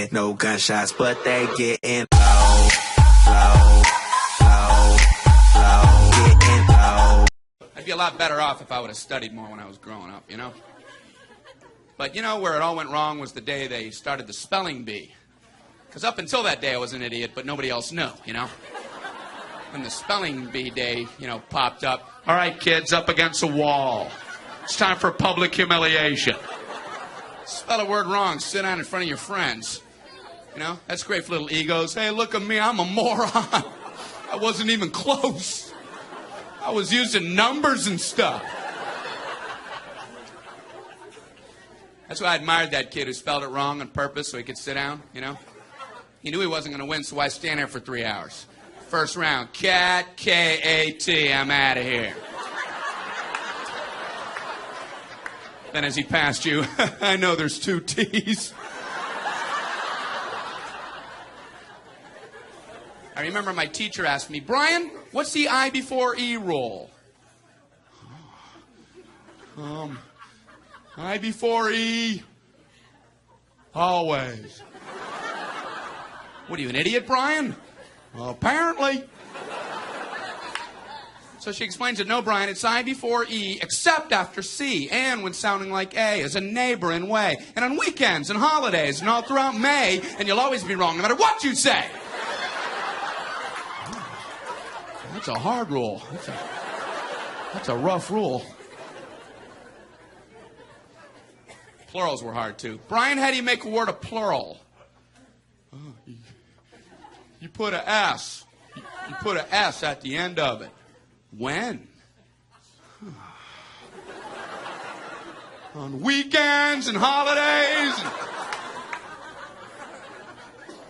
head, no gunshots, but they getting low, low, low, low, getting low. I'd be a lot better off if I would have studied more when I was growing up, you know? But you know where it all went wrong was the day they started the spelling bee. Because up until that day I was an idiot, but nobody else knew, you know? When the spelling bee day, you know, popped up, all right, kids, up against a wall. It's time for public humiliation. Spell a word wrong, sit down in front of your friends. You know, that's great for little egos. Hey, look at me, I'm a moron. I wasn't even close. I was using numbers and stuff. That's why I admired that kid who spelled it wrong on purpose so he could sit down, you know? He knew he wasn't going to win, so why stand there for 3 hours? First round, cat, K-A-T, I'm out of here. Then as he passed you, I know there's 2 T's. I remember my teacher asked me, Brian, what's the I before E rule? I before E, always. What are you, an idiot, Brian? Well, apparently. So she explains it, no, Brian, it's I before E, except after C, and when sounding like A, as a neighbor in way, and on weekends and holidays, and all throughout May, and you'll always be wrong, no matter what you say. That's a hard rule. That's a rough rule. Plurals were hard, too. Brian, how do you make a word a plural? You put a S. You put a S at the end of it. When? On weekends and holidays.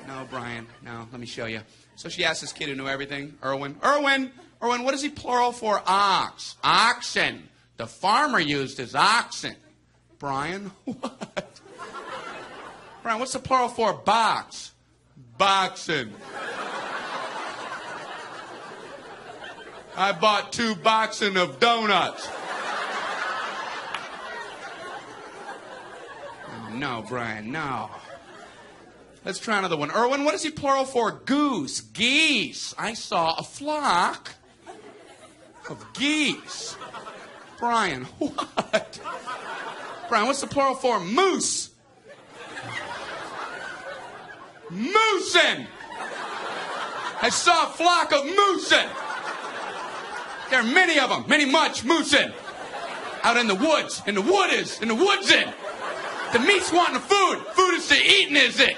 No, Brian, no, let me show you. So she asked this kid who knew everything, Erwin, what is he plural for ox? Oxen. The farmer used his oxen. Brian, what? Brian, what's the plural for box? Boxing. I bought 2 boxes of donuts. Oh, no, Brian, no. Let's try another one. Erwin, what is he plural for goose? Geese. I saw a flock of geese. Brian, what? Brian, what's the plural for moose? Moosin'. I saw a flock of moosin'. There are many of them, much moosin'. Out in the woods, in the woodsin'. The meat's wanting the food. Food is to eatin', is it?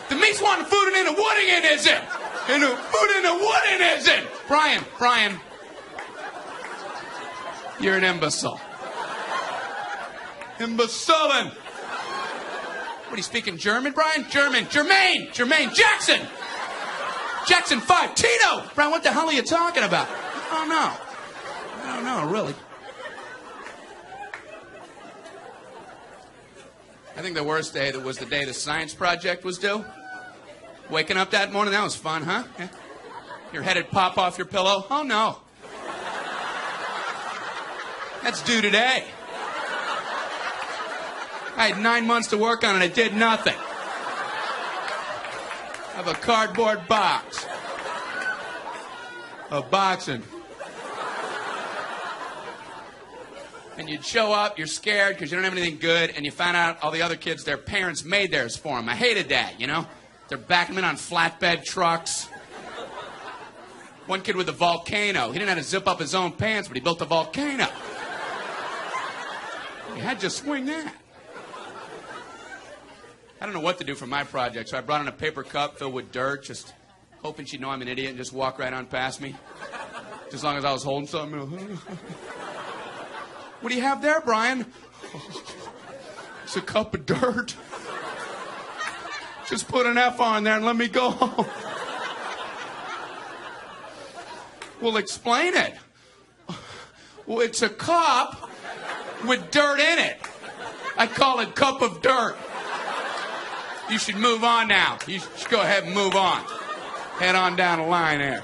The meat's wanting food and in the wooding, is it? And the food in the wooding, is it? Brian. You're an imbecile. Imbecilin'. What, are you speaking German, Brian? German. Jermaine. Jackson. Jackson 5. Tito. Brian, what the hell are you talking about? I don't know, really. I think the worst day was the day the science project was due. Waking up that morning, that was fun, huh? Yeah. Your head'd pop off your pillow. Oh, no. That's due today. I had 9 months to work on it. I did nothing. I have a cardboard box of boxing. And you'd show up, you're scared because you don't have anything good, and you find out all the other kids, their parents made theirs for them. I hated that, you know? They're backing them in on flatbed trucks. One kid with a volcano. He didn't have to zip up his own pants, but he built a volcano. You had to swing that. I don't know what to do for my project, so I brought in a paper cup filled with dirt, just hoping she'd know I'm an idiot and just walk right on past me. Just as long as I was holding something. What do you have there, Brian? It's a cup of dirt. Just put an F on there and let me go home. Well, explain it. Well, it's a cup with dirt in it. I call it cup of dirt. You should move on now. You should go ahead and move on. Head on down the line there.